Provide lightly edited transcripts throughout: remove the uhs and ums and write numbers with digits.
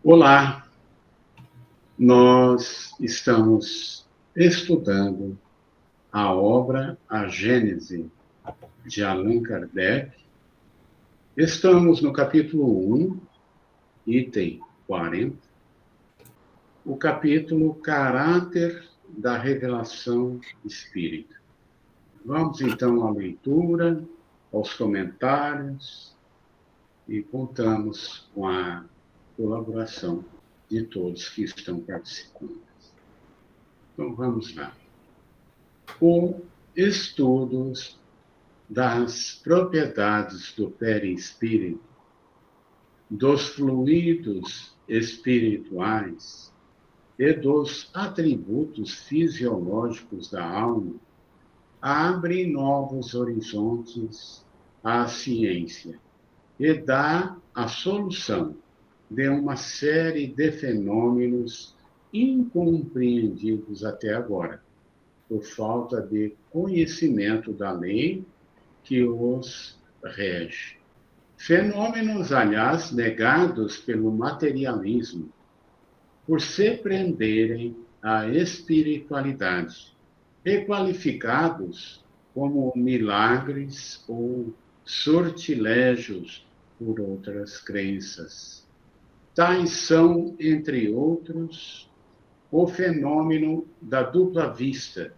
Olá, nós estamos estudando a obra A Gênese, de Allan Kardec. Estamos no capítulo 1, item 40, o capítulo Caráter da Revelação Espírita. Vamos então à leitura, aos comentários e contamos com a colaboração de todos que estão participando. Então vamos lá. O estudo das propriedades do perispírito, dos fluidos espirituais e dos atributos fisiológicos da alma abre novos horizontes à ciência e dá a solução de uma série de fenômenos incompreendidos até agora, por falta de conhecimento da lei que os rege. Fenômenos, aliás, negados pelo materialismo, por se prenderem à espiritualidade, e qualificados como milagres ou sortilégios por outras crenças. Tais são, entre outros, o fenômeno da dupla vista,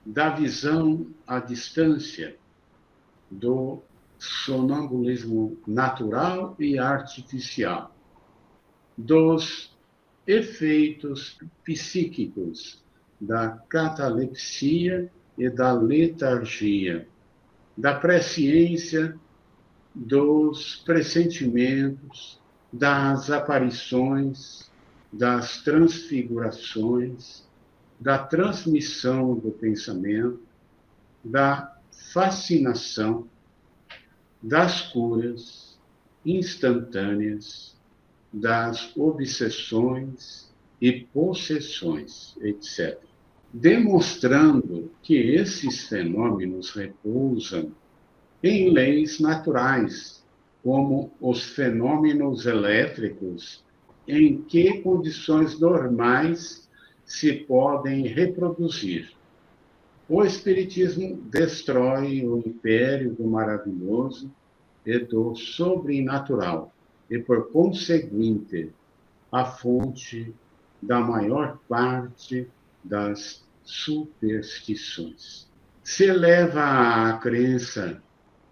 da visão à distância, do sonambulismo natural e artificial, dos efeitos psíquicos, da catalepsia e da letargia, da presciência, dos pressentimentos, das aparições, das transfigurações, da transmissão do pensamento, da fascinação, das curas instantâneas, das obsessões e possessões, etc. Demonstrando que esses fenômenos repousam em leis naturais, como os fenômenos elétricos, em que condições normais se podem reproduzir. O Espiritismo destrói o império do maravilhoso e do sobrenatural, e, por conseguinte, a fonte da maior parte das superstições. Se eleva à crença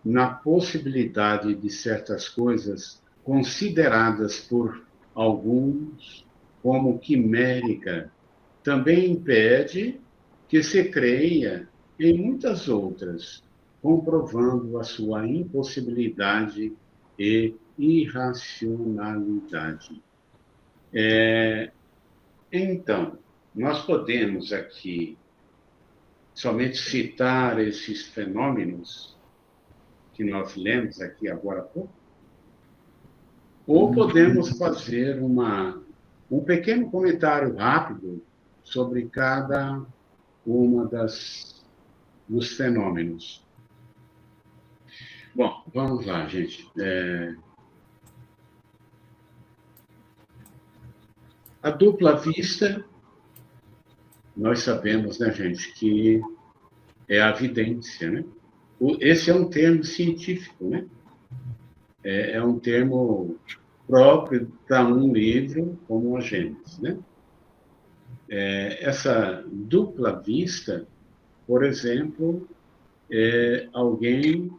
na possibilidade de certas coisas consideradas por alguns como quimérica, também impede que se creia em muitas outras, comprovando a sua impossibilidade e irracionalidade. Então, nós podemos aqui somente citar esses fenômenos que nós lemos aqui agora há pouco, ou podemos fazer um pequeno comentário rápido sobre cada uma dos fenômenos. Bom, vamos lá, gente. A dupla vista, nós sabemos, né, gente, que é a vidência, né? Esse é um termo científico, né? É um termo próprio para um livro como a Gênesis, né? Essa dupla vista, por exemplo, é alguém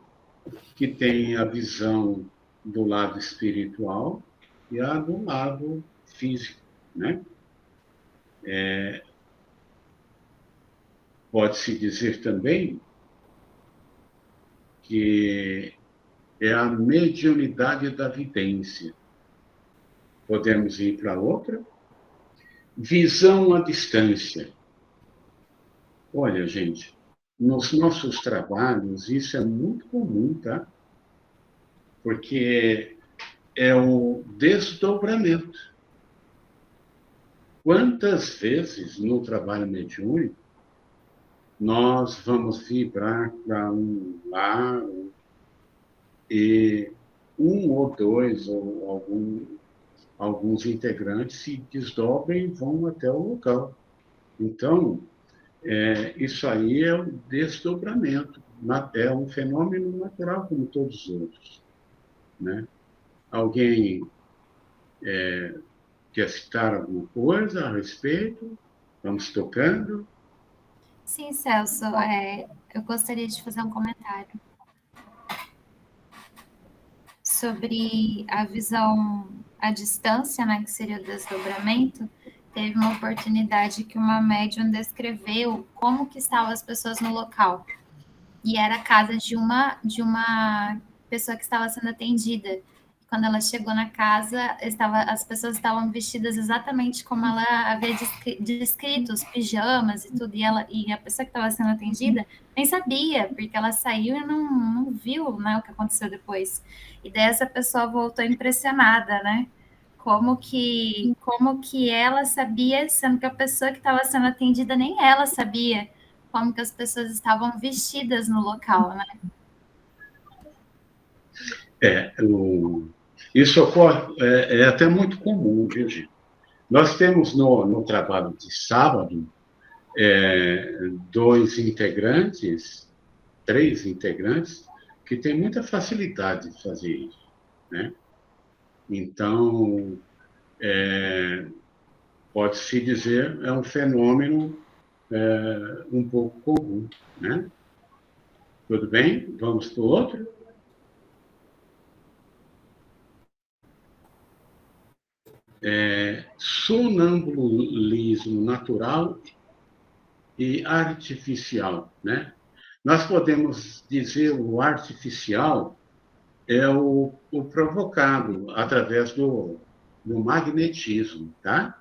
que tem a visão do lado espiritual e a do lado físico, né? Pode-se dizer também que é a mediunidade da vidência. Podemos ir para outra. Visão à distância. Olha, gente, nos nossos trabalhos isso é muito comum, tá? Porque é o desdobramento. Quantas vezes no trabalho mediúnico nós vamos vibrar para um lado e um ou dois ou algum alguns integrantes se desdobram e vão até o local. Então, isso aí é um desdobramento, é um fenômeno natural como todos os outros, né? Alguém quer citar alguma coisa a respeito? Vamos tocando. Sim, Celso, eu gostaria de fazer um comentário sobre a visão à distância, né, que seria o desdobramento. Teve uma oportunidade que uma médium descreveu como que estavam as pessoas no local. E era a casa de uma pessoa que estava sendo atendida. Quando ela chegou na casa, as pessoas estavam vestidas exatamente como ela havia descrito, os pijamas e tudo, e a pessoa que estava sendo atendida nem sabia, porque ela saiu e não viu, né, o que aconteceu depois. E daí essa pessoa voltou impressionada, né? Como que ela sabia, sendo que a pessoa que estava sendo atendida nem ela sabia como que as pessoas estavam vestidas no local, né? Isso ocorre, é até muito comum, viu, gente? Nós temos no trabalho de sábado, três integrantes, que têm muita facilidade de fazer isso, né? Então, pode-se dizer, é um fenômeno um pouco comum, né? Tudo bem? Vamos para o outro? Sonambulismo natural e artificial, né? Nós podemos dizer o artificial é o provocado através do magnetismo, tá?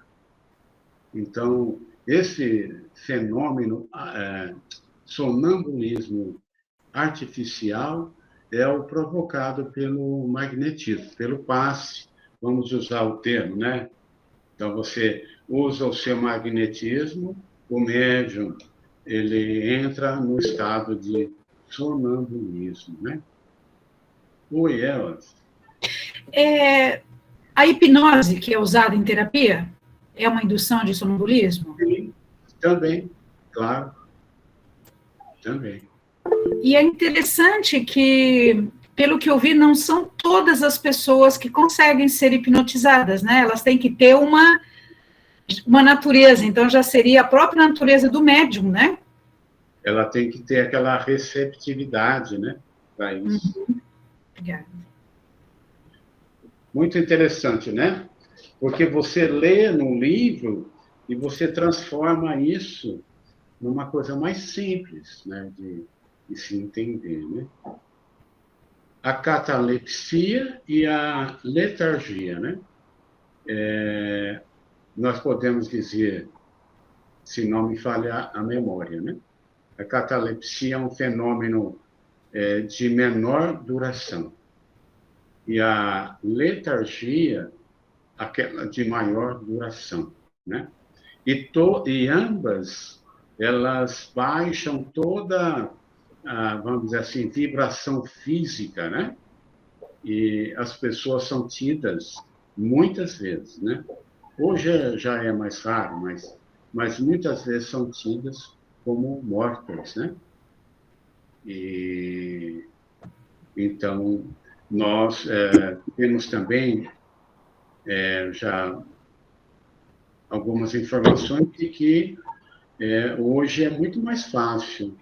Então, esse fenômeno sonambulismo artificial é o provocado pelo magnetismo, pelo passe, vamos usar o termo, né? Então, você usa o seu magnetismo, o médium, ele entra no estado de sonambulismo, né? Oi, Elas. A hipnose que é usada em terapia é uma indução de sonambulismo? Sim, também, claro, também. E é interessante que, pelo que eu vi, não são todas as pessoas que conseguem ser hipnotizadas, né? Elas têm que ter uma natureza, então já seria a própria natureza do médium, né? Ela tem que ter aquela receptividade, né, para isso. Obrigada. Muito interessante, né? Porque você lê num livro e você transforma isso numa coisa mais simples, né, de se entender, né? A catalepsia e a letargia, né? Nós podemos dizer, se não me falha a memória, né? A catalepsia é um fenômeno de menor duração. E a letargia, aquela de maior duração, né? E ambas, elas baixam toda, vamos dizer assim, vibração física, né? E as pessoas são tidas, muitas vezes, né? Hoje já é mais raro, mas muitas vezes são tidas como mortas, né? E então nós temos também já algumas informações de que hoje é muito mais fácil,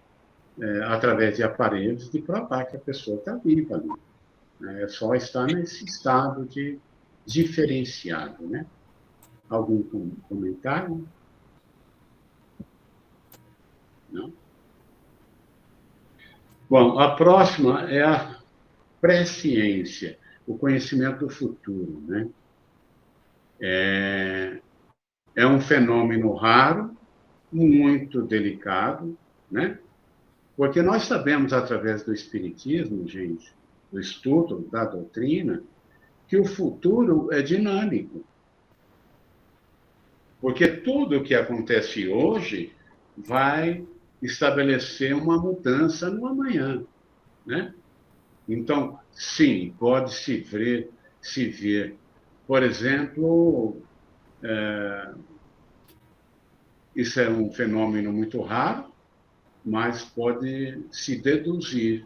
através de aparelhos, de provar que a pessoa está viva ali. É só estar nesse estado de diferenciado, né? Algum comentário? Não? Bom, a próxima é a presciência, o conhecimento do futuro, né? É um fenômeno raro, muito delicado, né? Porque nós sabemos, através do Espiritismo, gente, do estudo da doutrina, que o futuro é dinâmico. Porque tudo o que acontece hoje vai estabelecer uma mudança no amanhã, né? Então, sim, pode se ver por exemplo, isso é um fenômeno muito raro, mas pode se deduzir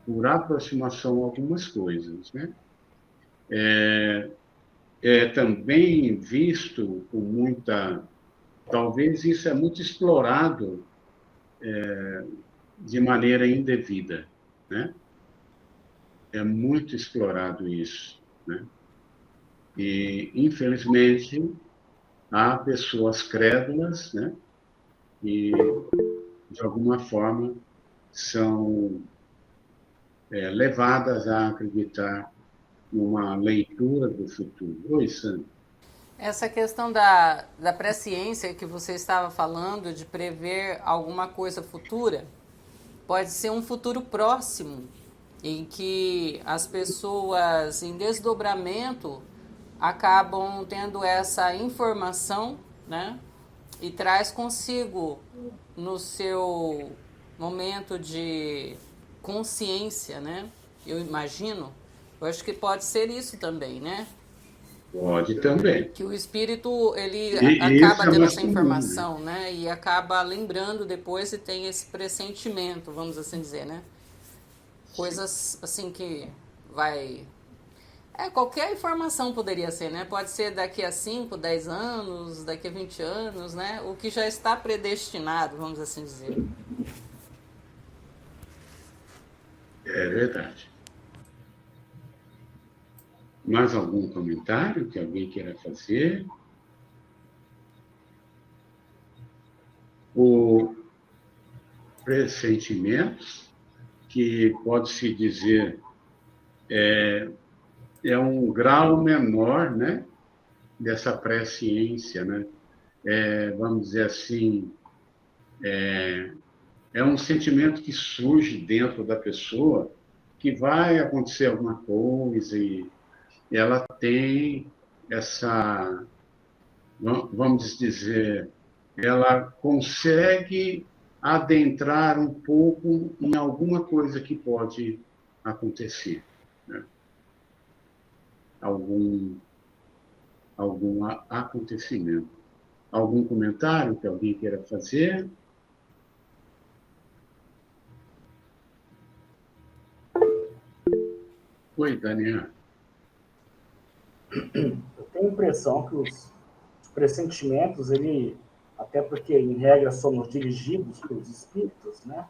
por aproximação a algumas coisas, né? É também visto com muita... Talvez isso é muito explorado de maneira indevida, né? É muito explorado isso, né? E, infelizmente, há pessoas crédulas, né? E, de alguma forma, são levadas a acreditar numa leitura do futuro. Oi, Sandra. Essa questão da presciência que você estava falando, de prever alguma coisa futura, pode ser um futuro próximo, em que as pessoas em desdobramento acabam tendo essa informação, né? E traz consigo, no seu momento de consciência, né? Eu imagino, eu acho que pode ser isso também, né? Pode também. Que o espírito, ele E acaba tendo essa comum, informação, né? E acaba lembrando depois e tem esse pressentimento, vamos assim dizer, né? Coisas assim que vai... qualquer informação poderia ser, né? Pode ser daqui a 5, 10 anos, daqui a 20 anos, né? O que já está predestinado, vamos assim dizer. É verdade. Mais algum comentário que alguém queira fazer? O pressentimentos, que pode-se dizer é um grau menor, né, dessa presciência, né? Vamos dizer assim, é um sentimento que surge dentro da pessoa que vai acontecer alguma coisa e ela tem essa, vamos dizer, ela consegue adentrar um pouco em alguma coisa que pode acontecer, né? Algum acontecimento. Algum comentário que alguém queira fazer? Oi, Daniel. Eu tenho a impressão que os pressentimentos, até porque, em regra, somos dirigidos pelos espíritos, né?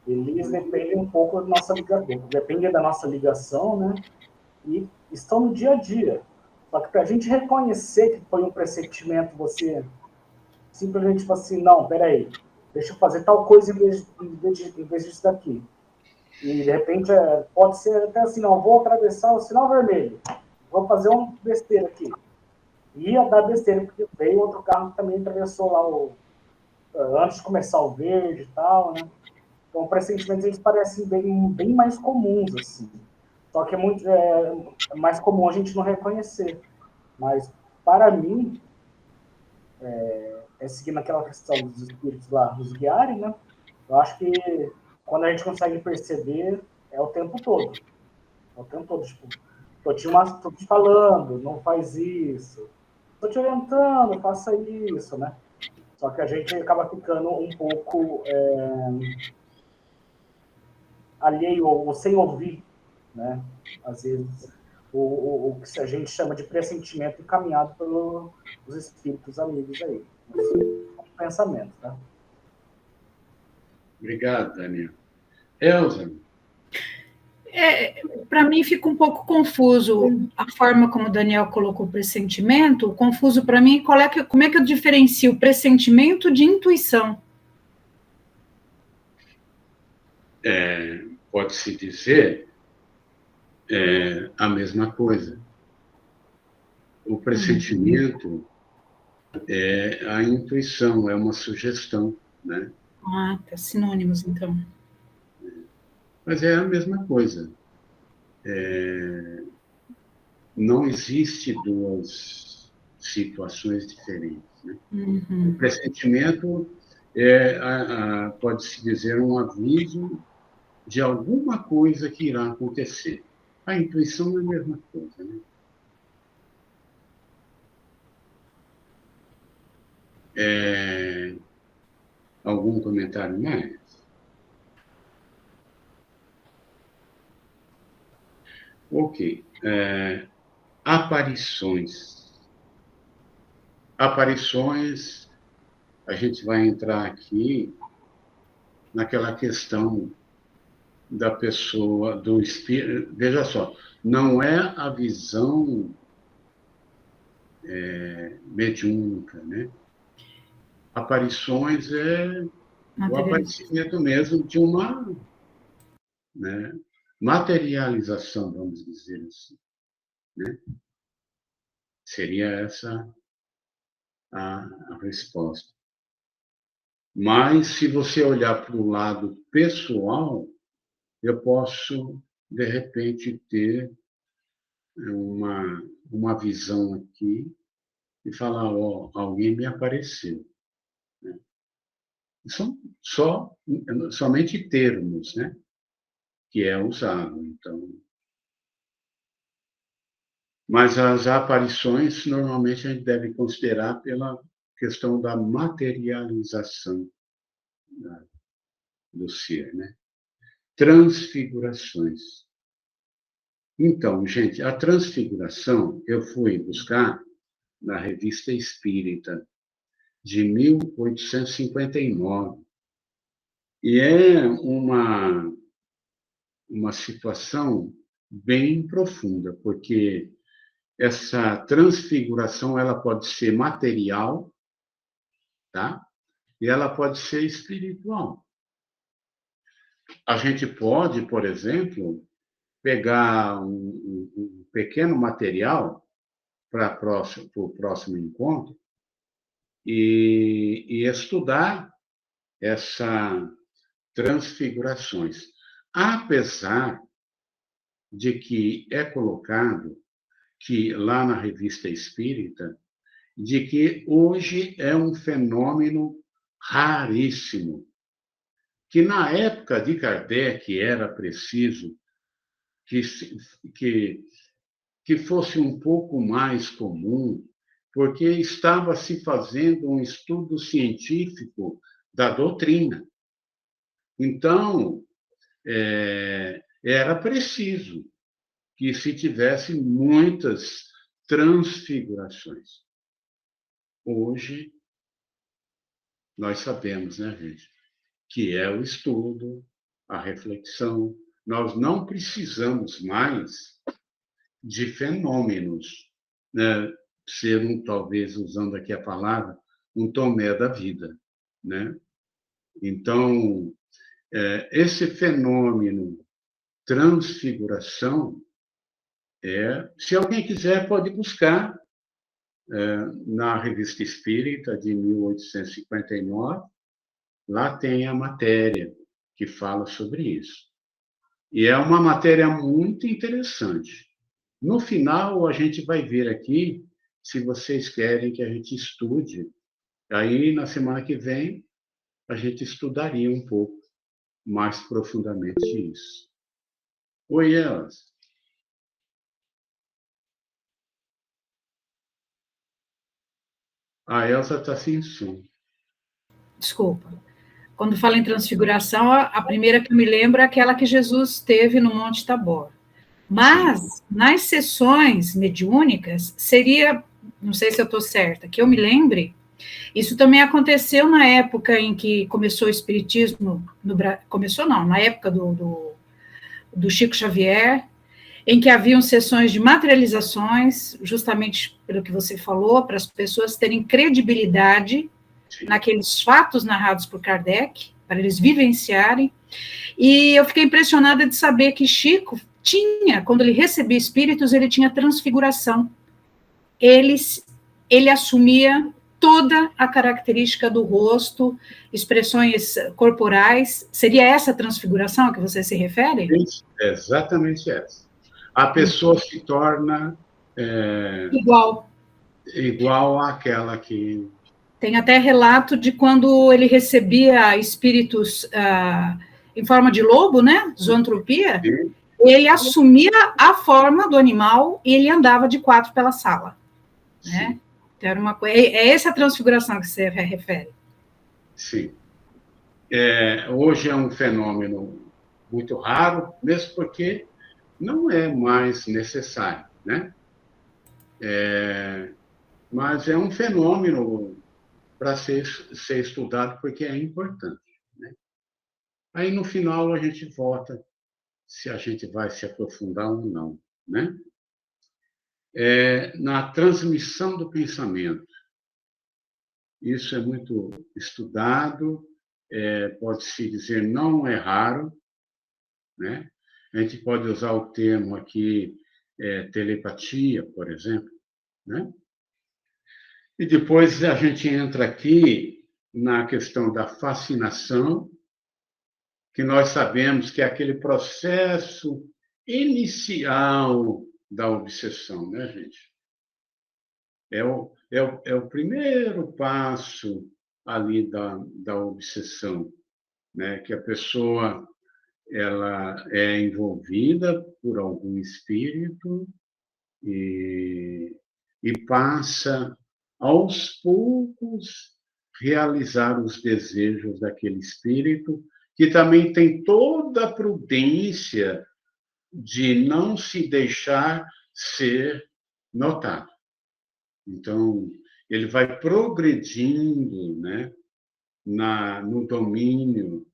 Eles dependem um pouco da nossa ligação, dependem da nossa ligação, né? E estão no dia a dia. Só que para a gente reconhecer que foi um pressentimento, você simplesmente fala assim, não, peraí, deixa eu fazer tal coisa em vez disso daqui. E, de repente, pode ser até assim, não, vou atravessar o sinal vermelho, vou fazer uma besteira aqui. Ia dar besteira, porque veio outro carro que também atravessou lá antes de começar o verde e tal, né? Então, pressentimentos, eles parecem bem mais comuns, assim. Só que é mais comum a gente não reconhecer. Mas, para mim, seguindo aquela questão dos espíritos lá nos guiarem, né? Eu acho que quando a gente consegue perceber, é o tempo todo. É o tempo todo. Tipo, tô te falando, não faz isso. Tô te orientando, faça isso, né? Só que a gente acaba ficando um pouco alheio ou sem ouvir, né? Às vezes, o que a gente chama de pressentimento encaminhado pelos espíritos amigos aí. Pensamento, tá? Obrigado, Daniel. Elza? Para mim fica um pouco confuso a forma como o Daniel colocou o pressentimento. Confuso para mim, como é que eu diferencio pressentimento de intuição? Pode-se dizer a mesma coisa. O pressentimento é a intuição, é uma sugestão, né? Ah, tá, sinônimos, então. Mas é a mesma coisa. Não existe duas situações diferentes, né? Uhum. O pressentimento pode-se dizer um aviso de alguma coisa que irá acontecer. A intuição é a mesma coisa, né? Algum comentário mais? Ok. Aparições. Aparições, a gente vai entrar aqui naquela questão da pessoa, do espírito. Veja só, não é a visão mediúnica, né? Aparições é o aparecimento mesmo de uma, né, materialização, vamos dizer assim, né? Seria essa a resposta. Mas, se você olhar para o lado pessoal, eu posso, de repente, ter uma visão aqui e falar, alguém me apareceu. Né? São somente termos, né? Que é usado. Então, mas as aparições, normalmente, a gente deve considerar pela questão da materialização do ser, né? Transfigurações. Então, gente, a transfiguração eu fui buscar na Revista Espírita, de 1859. E é uma situação bem profunda, porque essa transfiguração ela pode ser material, tá? E ela pode ser espiritual. A gente pode, por exemplo, pegar um pequeno material para o próximo encontro e estudar essas transfigurações. Apesar de que é colocado que lá na Revista Espírita, de que hoje é um fenômeno raríssimo, que na época de Kardec era preciso que fosse um pouco mais comum, porque estava se fazendo um estudo científico da doutrina. Então, era preciso que se tivesse muitas transfigurações. Hoje, nós sabemos, né, gente, que é o estudo, a reflexão. Nós não precisamos mais de fenômenos, né? Ser talvez, usando aqui a palavra, um Tomé da vida, né? Então, esse fenômeno transfiguração, se alguém quiser, pode buscar na Revista Espírita, de 1859, lá tem a matéria que fala sobre isso. E é uma matéria muito interessante. No final, a gente vai ver aqui, se vocês querem que a gente estude. Aí, na semana que vem, a gente estudaria um pouco mais profundamente isso. Oi, Elza. A Elza está sem som. Desculpa. Quando fala em transfiguração, a primeira que eu me lembro é aquela que Jesus teve no Monte Tabor. Mas, sim, nas sessões mediúnicas, seria, não sei se eu estou certa, que eu me lembre, isso também aconteceu na época em que começou o Espiritismo, na época do Chico Xavier, em que haviam sessões de materializações, justamente pelo que você falou, para as pessoas terem credibilidade naqueles fatos narrados por Kardec, para eles vivenciarem, e eu fiquei impressionada de saber que Chico tinha, quando ele recebia espíritos, ele tinha transfiguração. Ele assumia toda a característica do rosto, expressões corporais. Seria essa transfiguração a que você se refere? Exatamente essa. A pessoa se torna igual àquela que... Tem até relato de quando ele recebia espíritos em forma de lobo, né? Zoantropia. Sim. Ele assumia a forma do animal e ele andava de quatro pela sala, né? É essa transfiguração que você refere? Sim. Hoje é um fenômeno muito raro, mesmo porque não é mais necessário, né? Mas é um fenômeno para ser estudado porque é importante, né? Aí, no final, a gente vota se a gente vai se aprofundar ou não, né? Na transmissão do pensamento. Isso é muito estudado, pode-se dizer não é raro, né? A gente pode usar o termo aqui, telepatia, por exemplo, né? E depois a gente entra aqui na questão da fascinação, que nós sabemos que é aquele processo inicial da obsessão, né, gente? É o primeiro passo ali da obsessão, né? Que a pessoa ela é envolvida por algum espírito e passa, aos poucos, realizar os desejos daquele espírito, que também tem toda a prudência de não se deixar ser notado. Então, ele vai progredindo, né, no domínio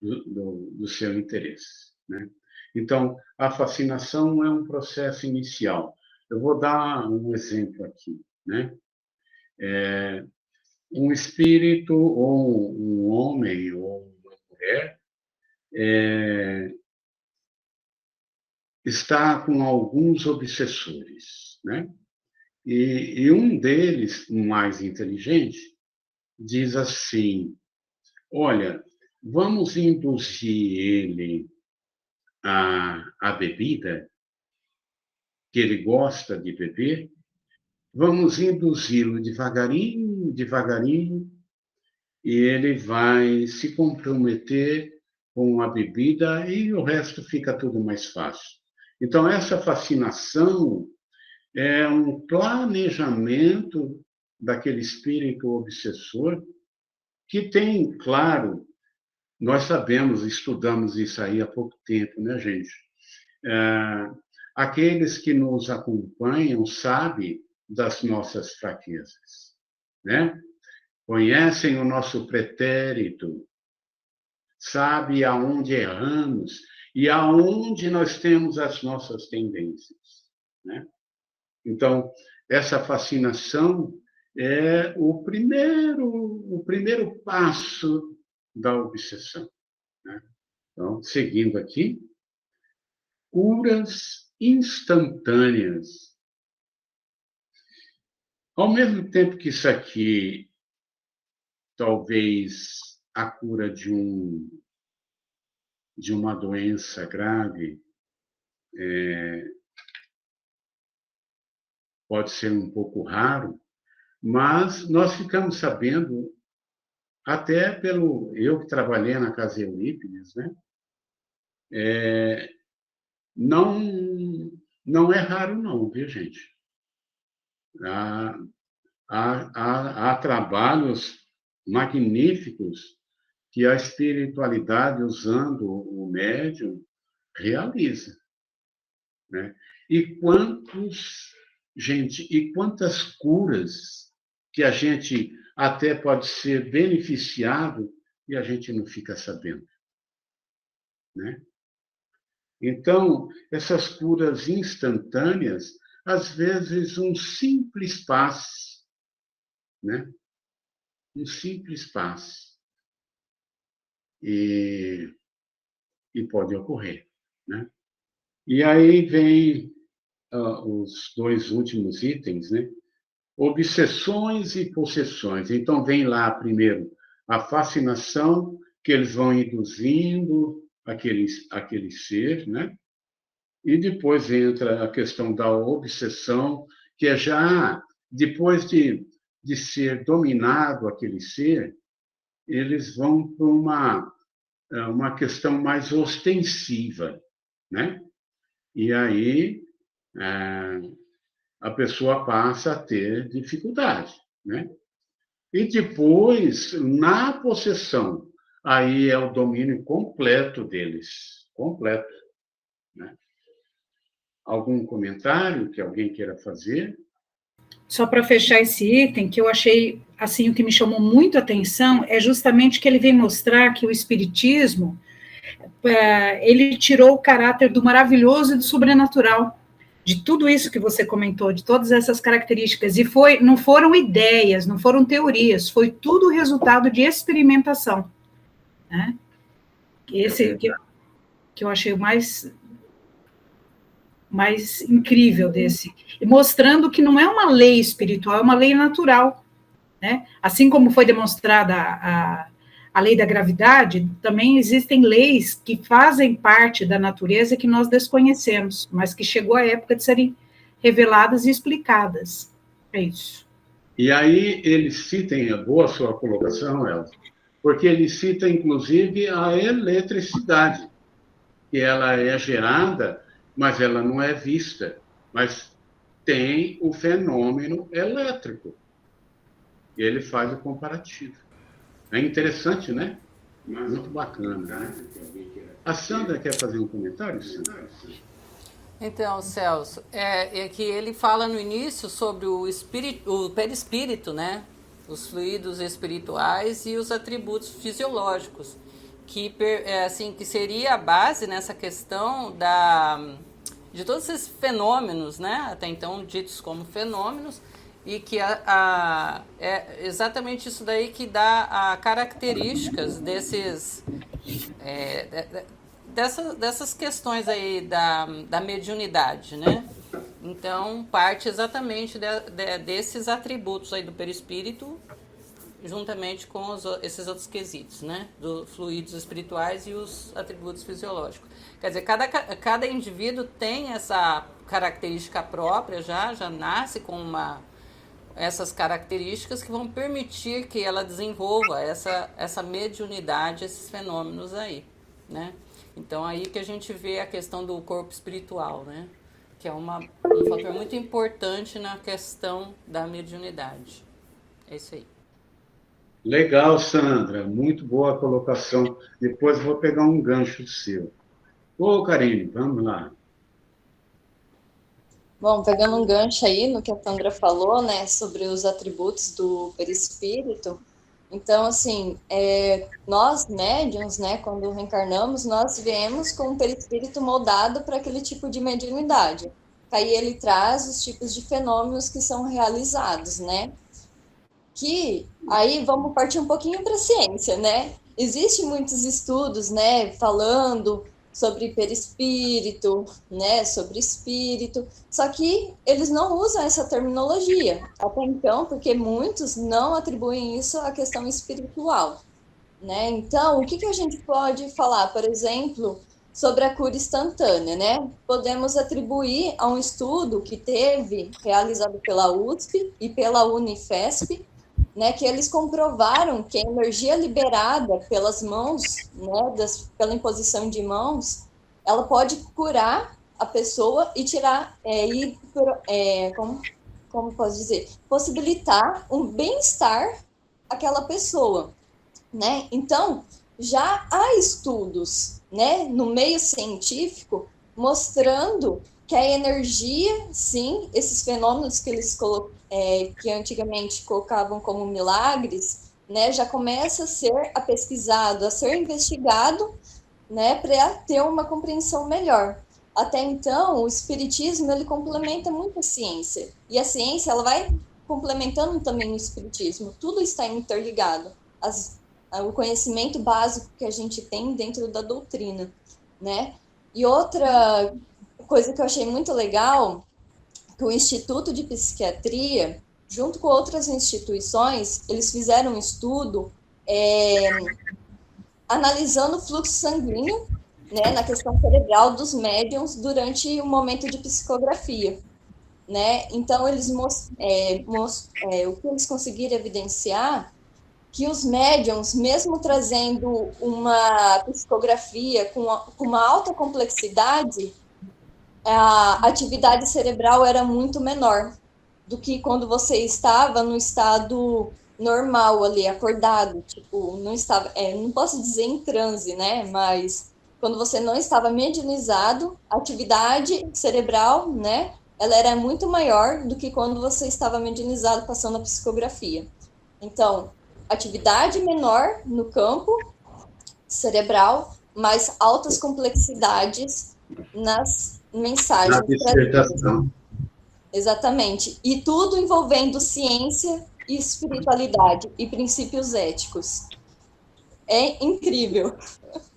do seu interesse, né? Então, a fascinação é um processo inicial. Eu vou dar um exemplo aqui, né? Um espírito ou um homem ou uma mulher está com alguns obsessores, né? E um deles, um mais inteligente, diz assim: olha, vamos induzir ele à bebida, que ele gosta de beber, vamos induzi-lo devagarinho, devagarinho, e ele vai se comprometer com a bebida e o resto fica tudo mais fácil. Então, essa fascinação é um planejamento daquele espírito obsessor que tem, claro, nós sabemos, estudamos isso aí há pouco tempo, né, gente? Aqueles que nos acompanham sabem das nossas fraquezas, né? Conhecem o nosso pretérito, sabem aonde erramos e aonde nós temos as nossas tendências, né? Então, essa fascinação é o primeiro passo da obsessão, né? Então, seguindo aqui, curas instantâneas. Ao mesmo tempo que isso aqui, talvez a cura de uma doença grave, pode ser um pouco raro, mas nós ficamos sabendo, até eu que trabalhei na Casa Eurípides, né? Não, não é raro não, viu, gente? Há trabalhos magníficos que a espiritualidade, usando o médium, realiza, né? E quantas curas que a gente até pode ser beneficiado e a gente não fica sabendo, né? Então, essas curas instantâneas, às vezes um simples passe, né? Um simples passe e pode ocorrer, né? E aí vem os dois últimos itens, né? Obsessões e possessões. Então, vem lá primeiro a fascinação que eles vão induzindo aquele ser, né? E depois entra a questão da obsessão, que é já depois de ser dominado aquele ser, eles vão para uma questão mais ostensiva, né? E aí a pessoa passa a ter dificuldade, né? E depois, na possessão, aí é o domínio completo deles, completo, né? Algum comentário que alguém queira fazer? Só para fechar esse item, que eu achei, assim, o que me chamou muito a atenção é justamente que ele vem mostrar que o espiritismo, ele tirou o caráter do maravilhoso e do sobrenatural, de tudo isso que você comentou, de todas essas características, e não foram ideias, não foram teorias, foi tudo resultado de experimentação, né? Esse que eu achei o mais incrível desse, e mostrando que não é uma lei espiritual, é uma lei natural, né? Assim como foi demonstrada a lei da gravidade, também existem leis que fazem parte da natureza que nós desconhecemos, mas que chegou a época de serem reveladas e explicadas. É isso. E aí ele cita, boa sua colocação, Elza, porque ele cita, inclusive, a eletricidade, que ela é gerada, mas ela não é vista, mas tem o fenômeno elétrico. E ele faz o comparativo. É interessante, né? Muito bacana, né? A Sandra quer fazer um comentário, Sandra? Então, Celso, é que ele fala no início sobre o perispírito, né? Os fluidos espirituais e os atributos fisiológicos, que seria a base nessa questão de todos esses fenômenos, né? Até então ditos como fenômenos, e que é exatamente isso daí que dá características dessas questões aí da mediunidade, né? Então, parte exatamente desses atributos aí do perispírito, juntamente com esses outros quesitos, né? Dos fluidos espirituais e os atributos fisiológicos. Quer dizer, cada indivíduo tem essa característica própria, já nasce com essas características que vão permitir que ela desenvolva essa mediunidade, esses fenômenos aí, né? Então, aí que a gente vê a questão do corpo espiritual, né? Que é um fator muito importante na questão da mediunidade. É isso aí. Legal, Sandra. Muito boa a colocação. Depois vou pegar um gancho seu. Ô, Karine, vamos lá. Bom, pegando um gancho aí no que a Sandra falou, né, sobre os atributos do perispírito, então, assim, nós, médiuns, né, quando reencarnamos, nós viemos com o perispírito moldado para aquele tipo de mediunidade. Aí ele traz os tipos de fenômenos que são realizados, né? Que aí vamos partir um pouquinho para a ciência, né? Existem muitos estudos, né, falando sobre perispírito, né, sobre espírito, só que eles não usam essa terminologia, até então, porque muitos não atribuem isso à questão espiritual, né? Então, o que a gente pode falar, por exemplo, sobre a cura instantânea, né? Podemos atribuir a um estudo que teve, realizado pela USP e pela Unifesp, né, que eles comprovaram que a energia liberada pelas mãos, né, pela imposição de mãos, ela pode curar a pessoa e tirar, como posso dizer, possibilitar um bem-estar àquela pessoa, né? Então, já há estudos, né, no meio científico mostrando que a energia, sim, esses fenômenos que eles que antigamente colocavam como milagres, né, já começa a ser pesquisado, a ser investigado, né, para ter uma compreensão melhor. Até então, o espiritismo ele complementa muito a ciência, e a ciência ela vai complementando também o espiritismo. Tudo está interligado. O conhecimento básico que a gente tem dentro da doutrina, né? E outra coisa que eu achei muito legal, que o Instituto de Psiquiatria, junto com outras instituições, eles fizeram um estudo analisando o fluxo sanguíneo, né, na questão cerebral dos médiums durante o momento de psicografia, né? Então, o que eles conseguiram evidenciar que os médiums, mesmo trazendo uma psicografia com uma alta complexidade, a atividade cerebral era muito menor do que quando você estava no estado normal ali, acordado, tipo, não estava, não posso dizer em transe, né, mas quando você não estava medianizado, a atividade cerebral, né, ela era muito maior do que quando você estava medianizado passando a psicografia. Então, atividade menor no campo cerebral, mas altas complexidades nas Na mensagens. dissertação. Exatamente. E tudo envolvendo ciência e espiritualidade e princípios éticos. É incrível.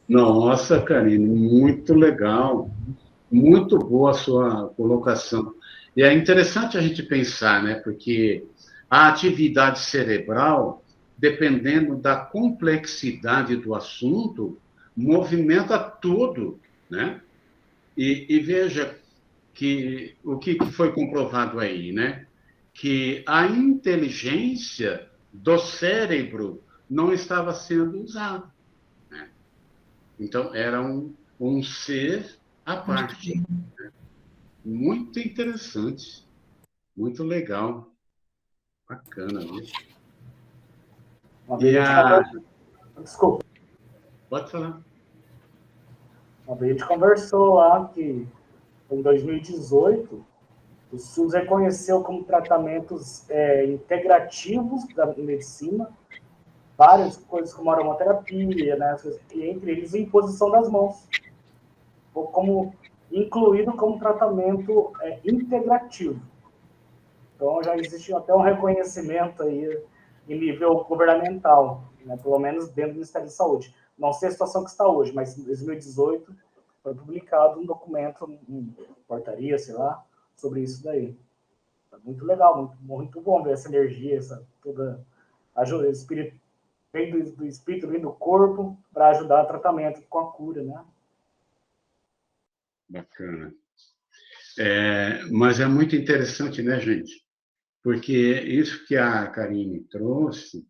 Nossa, Karine, muito legal. Muito boa a sua colocação. E é interessante a gente pensar, né? Porque a atividade cerebral, dependendo da complexidade do assunto, movimenta tudo, né? E veja que o que foi comprovado aí, né? Que a inteligência do cérebro não estava sendo usada. Então, era um ser à parte. Muito interessante. Muito legal. Bacana, viu? Uma E vez a gente a... conversou, desculpa, Pode falar. uma vez a gente conversou lá que em 2018 o SUS reconheceu como tratamentos integrativos da medicina várias coisas como aromaterapia, né? E entre eles a imposição das mãos, como incluído como tratamento integrativo. Então já existe até um reconhecimento aí em nível governamental, né? Pelo menos dentro do Ministério da Saúde. Não sei a situação que está hoje, mas em 2018 foi publicado um documento, uma portaria, sei lá, sobre isso daí. Muito legal, muito, muito bom ver essa energia, essa toda ajuda, espírito, vem do espírito, vem do corpo, para ajudar o tratamento com a cura, né? Bacana. Mas é muito interessante, né, gente? Porque isso que a Karine trouxe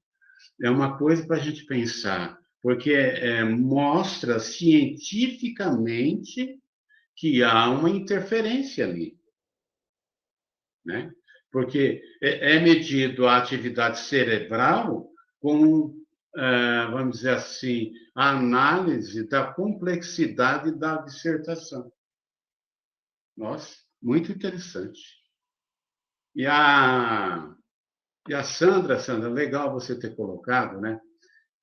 é uma coisa para a gente pensar, porque mostra cientificamente que há uma interferência ali, né? Porque é medido a atividade cerebral com, vamos dizer assim, a análise da complexidade da dissertação. Nossa, muito interessante. E a Sandra, legal você ter colocado, né?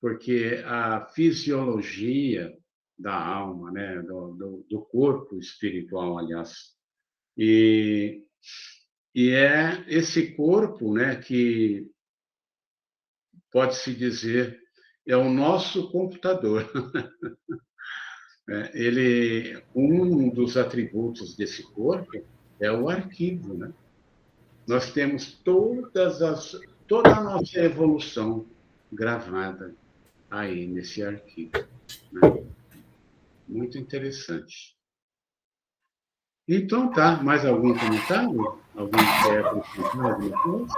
Porque a fisiologia da alma, né? Do corpo espiritual, aliás. E é esse corpo, né, que pode-se dizer é o nosso computador. Um dos atributos desse corpo é o arquivo, né? Nós temos toda a nossa evolução gravada aí nesse arquivo, né? Muito interessante. Então tá, mais algum comentário? Alguém quer acrescentar alguma coisa?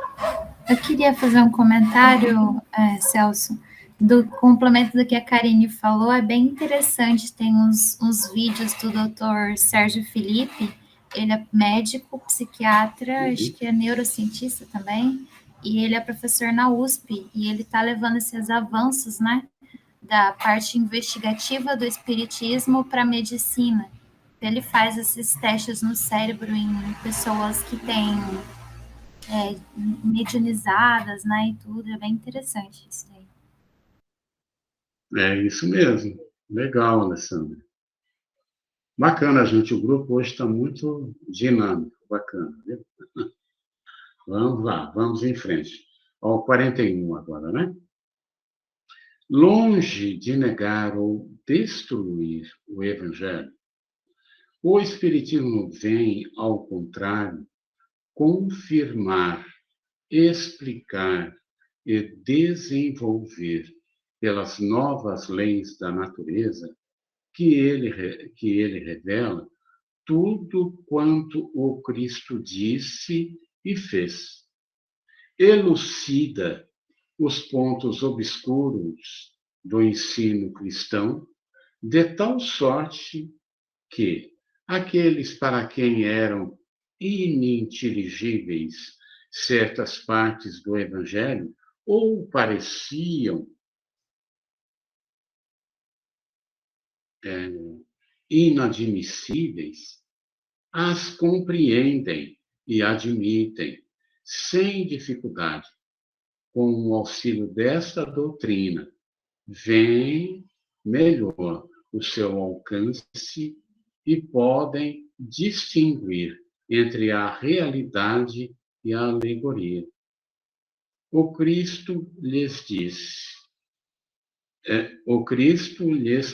Eu queria fazer um comentário, Celso, do complemento do que a Karine falou, é bem interessante, tem uns vídeos do Dr. Sérgio Felipe, ele é médico, psiquiatra, acho que é neurocientista também, e ele é professor na USP, e ele está levando esses avanços, né, da parte investigativa do espiritismo para a medicina. Ele faz esses testes no cérebro em pessoas que têm medianizadas, né, e tudo, é bem interessante isso aí. É isso mesmo. Legal, Alessandra. Bacana, gente. O grupo hoje está muito dinâmico. Bacana, viu? Vamos lá, vamos em frente. Ao 41 agora, né? Longe de negar ou destruir o Evangelho, o Espiritismo vem, ao contrário, confirmar, explicar e desenvolver pelas novas leis da natureza que ele revela tudo quanto o Cristo disse e fez. Elucida os pontos obscuros do ensino cristão, de tal sorte que, aqueles para quem eram ininteligíveis certas partes do Evangelho, ou pareciam inadmissíveis, as compreendem e admitem sem dificuldade. Com o auxílio desta doutrina, veem melhor o seu alcance e podem distinguir entre a realidade e a alegoria. O Cristo lhes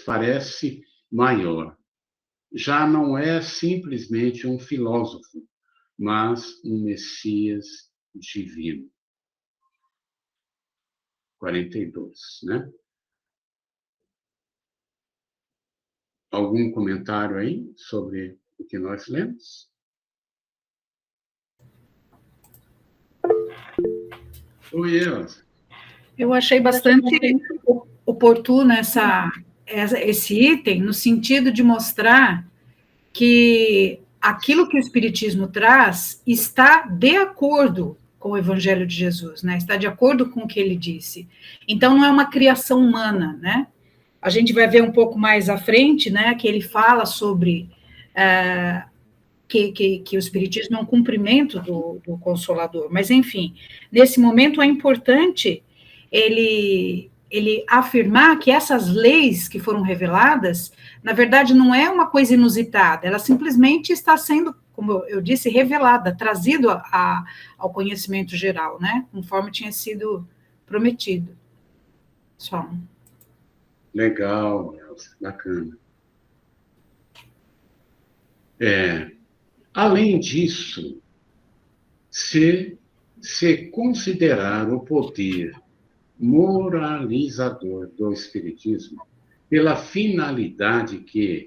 parece maior. Já não é simplesmente um filósofo, mas um Messias divino. 42, né? Algum comentário aí sobre o que nós lemos? Oi, Elza. Eu achei bastante oportuno esse item, no sentido de mostrar que aquilo que o Espiritismo traz está de acordo com o Evangelho de Jesus, né? Está de acordo com o que ele disse. Então, não é uma criação humana, né? A gente vai ver um pouco mais à frente, né, que ele fala sobre que o Espiritismo é um cumprimento do Consolador. Mas, enfim, nesse momento é importante ele afirmar que essas leis que foram reveladas, na verdade, não é uma coisa inusitada, ela simplesmente está sendo, como eu disse, revelada, trazido ao conhecimento geral, né, conforme tinha sido prometido. Só. Legal, Elza, bacana. Além disso, se considerar o poder moralizador do Espiritismo, pela finalidade que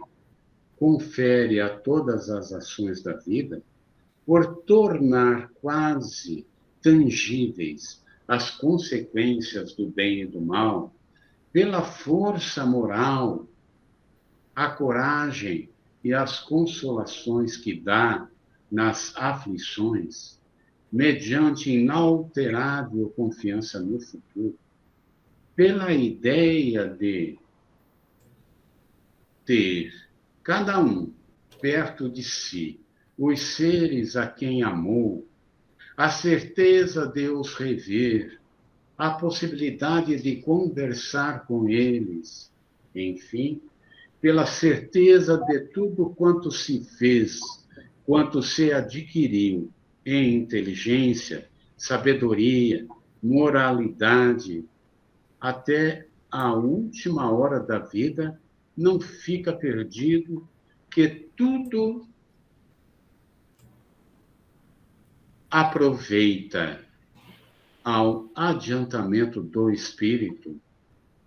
confere a todas as ações da vida, por tornar quase tangíveis as consequências do bem e do mal, pela força moral, a coragem e as consolações que dá nas aflições, mediante inalterável confiança no futuro, pela ideia de ter cada um perto de si os seres a quem amou, a certeza de os rever, a possibilidade de conversar com eles, enfim, pela certeza de tudo quanto se fez, quanto se adquiriu em inteligência, sabedoria, moralidade, até a última hora da vida, não fica perdido, que tudo aproveita ao adiantamento do espírito,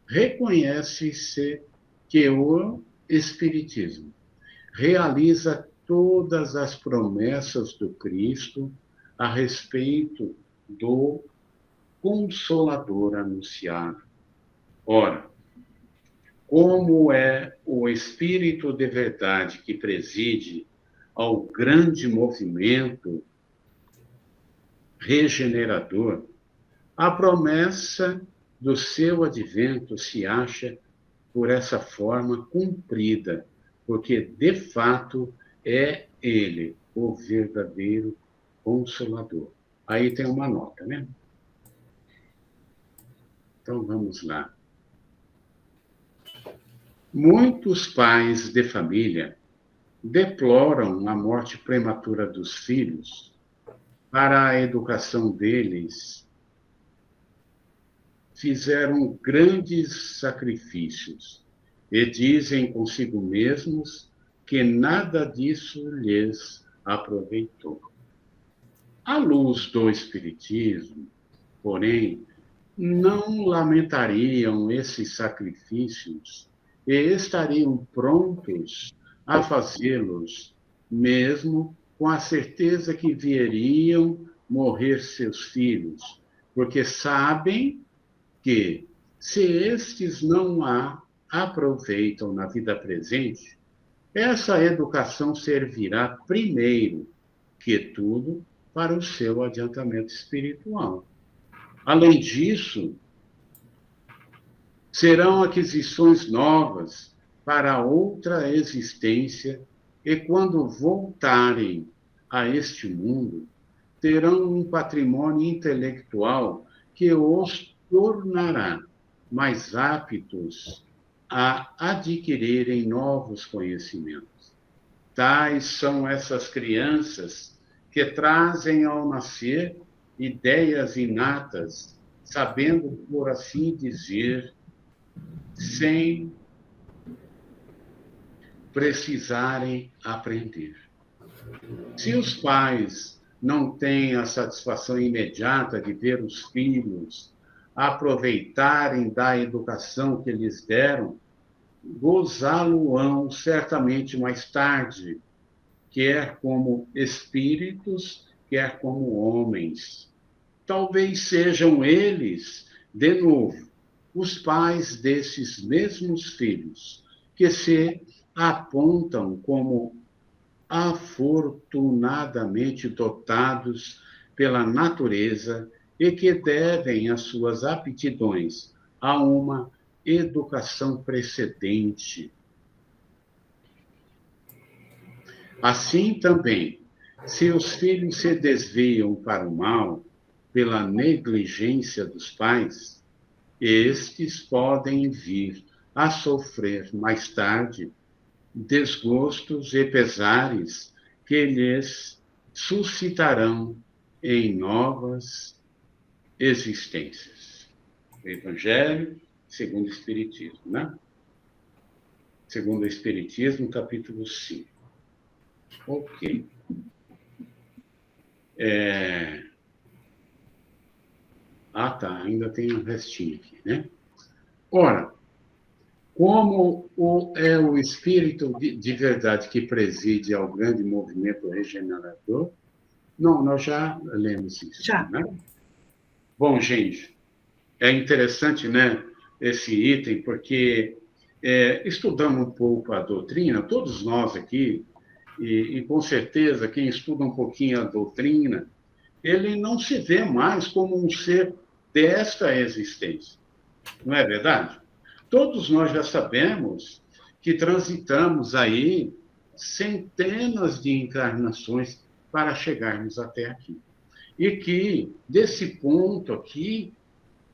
reconhece-se que o Espiritismo realiza todas as promessas do Cristo a respeito do Consolador anunciado. Ora, como é o Espírito de verdade que preside ao grande movimento regenerador, a promessa do seu advento se acha, por essa forma, cumprida, porque, de fato, é ele o verdadeiro Consolador. Aí tem uma nota, né? Então, vamos lá. Muitos pais de família deploram a morte prematura dos filhos para a educação deles. Fizeram grandes sacrifícios e dizem consigo mesmos que nada disso lhes aproveitou. À luz do Espiritismo, porém, não lamentariam esses sacrifícios e estariam prontos a fazê-los, mesmo com a certeza que vieriam morrer seus filhos, porque sabem que, se estes não a aproveitam na vida presente, essa educação servirá primeiro que tudo para o seu adiantamento espiritual. Além disso, serão aquisições novas para outra existência e, quando voltarem a este mundo, terão um patrimônio intelectual que os tornará mais aptos a adquirirem novos conhecimentos. Tais são essas crianças que trazem ao nascer ideias inatas, sabendo, por assim dizer, sem precisarem aprender. Se os pais não têm a satisfação imediata de ver os filhos aproveitarem da educação que lhes deram, gozá-lo-ão certamente mais tarde, quer como espíritos, quer como homens. Talvez sejam eles, de novo, os pais desses mesmos filhos, que se apontam como afortunadamente dotados pela natureza e que devem as suas aptidões a uma educação precedente. Assim também, se os filhos se desviam para o mal pela negligência dos pais, estes podem vir a sofrer mais tarde desgostos e pesares que lhes suscitarão em novas existências. Evangelho segundo o Espiritismo, né? Segundo o Espiritismo, capítulo 5. Ok. Tá, ainda tem um restinho aqui, né? Ora, como é o espírito de verdade que preside ao grande movimento regenerador? Não, nós já lemos isso. Já. Né? Bom, gente, é interessante, né, esse item, porque estudando um pouco a doutrina, todos nós aqui, e com certeza quem estuda um pouquinho a doutrina, ele não se vê mais como um ser desta existência. Não é verdade? Todos nós já sabemos que transitamos aí centenas de encarnações para chegarmos até aqui. E que, desse ponto aqui,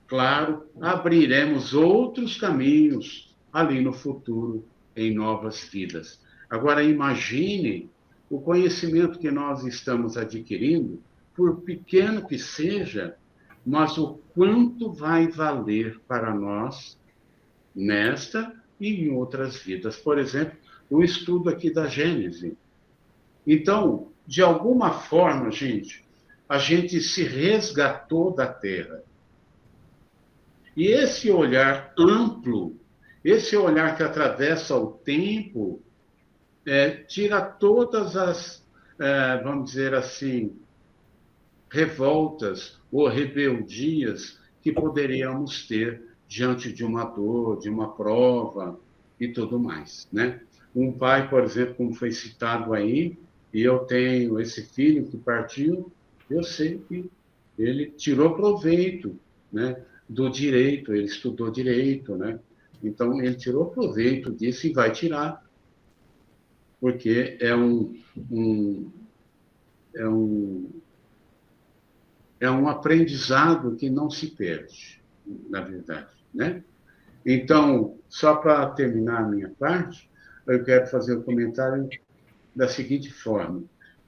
claro, abriremos outros caminhos ali no futuro, em novas vidas. Agora, imagine o conhecimento que nós estamos adquirindo, por pequeno que seja, mas o quanto vai valer para nós nesta e em outras vidas. Por exemplo, o estudo aqui da Gênese. Então, de alguma forma, gente, a gente se resgatou da Terra. E esse olhar amplo, esse olhar que atravessa o tempo, tira todas as, vamos dizer assim, revoltas ou rebeldias que poderíamos ter diante de uma dor, de uma prova e tudo mais, né? Um pai, por exemplo, como foi citado aí, e eu tenho esse filho que partiu, eu sei que ele tirou proveito, né, do direito, ele estudou direito, né? Então, ele tirou proveito disso e vai tirar, porque é um aprendizado que não se perde, na verdade, né? Então, só para terminar a minha parte, eu quero fazer um comentário da seguinte forma: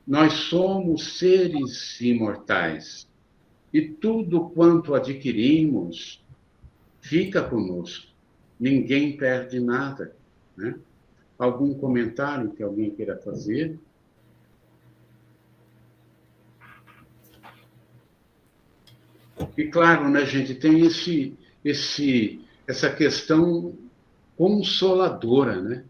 nós somos seres imortais e tudo quanto adquirimos fica conosco. Ninguém perde nada, né? Algum comentário que alguém queira fazer? E claro, né, gente, tem essa questão consoladora, né?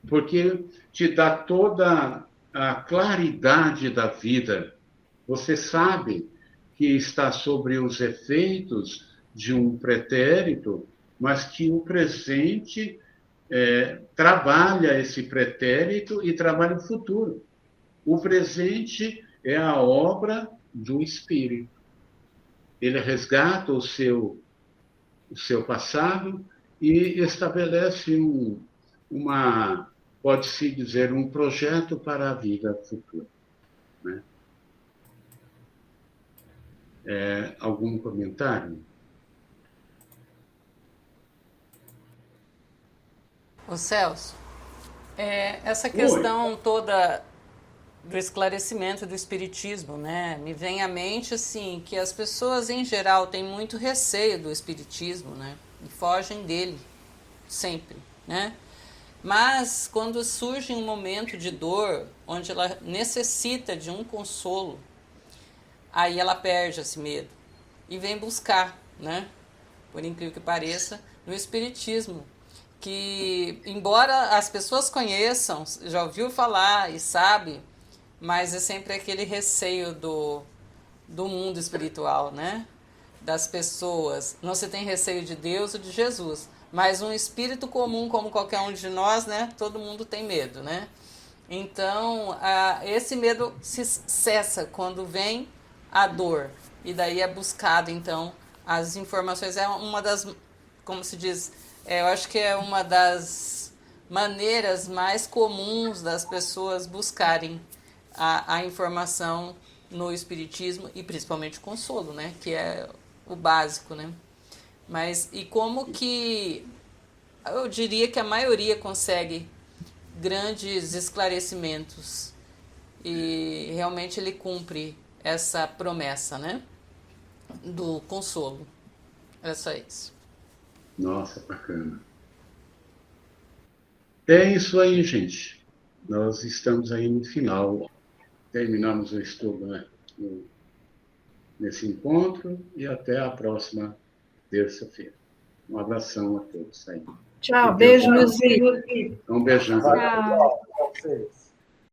Porque te dá toda a claridade da vida. Você sabe que está sobre os efeitos de um pretérito, mas que o presente trabalha esse pretérito e trabalha o futuro. O presente é a obra do Espírito. Ele resgata o seu passado e estabelece pode-se dizer, um projeto para a vida futura. Né? Algum comentário? Ô Celso, essa questão toda do esclarecimento do espiritismo, né? Me vem à mente assim que as pessoas em geral têm muito receio do espiritismo, né? E fogem dele sempre, né? Mas quando surge um momento de dor, onde ela necessita de um consolo, aí ela perde esse medo e vem buscar, né? Por incrível que pareça, no espiritismo, que embora as pessoas conheçam, já ouviu falar e sabe, mas é sempre aquele receio do mundo espiritual, né? Das pessoas. Não se tem receio de Deus ou de Jesus, mas um espírito comum como qualquer um de nós, né? Todo mundo tem medo, né? Então, esse medo se cessa quando vem a dor. E daí é buscado, então, as informações. É uma das, como se diz, eu acho que é uma das maneiras mais comuns das pessoas buscarem a informação no espiritismo e principalmente o consolo, né? Que é o básico, né? Mas e como que eu diria que a maioria consegue grandes esclarecimentos e realmente ele cumpre essa promessa, né? Do consolo. É só isso. Nossa, bacana. É isso aí, gente. Nós estamos aí no final. Terminamos o estudo, né, nesse encontro e até a próxima terça-feira. Um abração a todos aí. Tchau, beijo, Luzia. Um beijão. Valeu, tchau. Tchau pra vocês.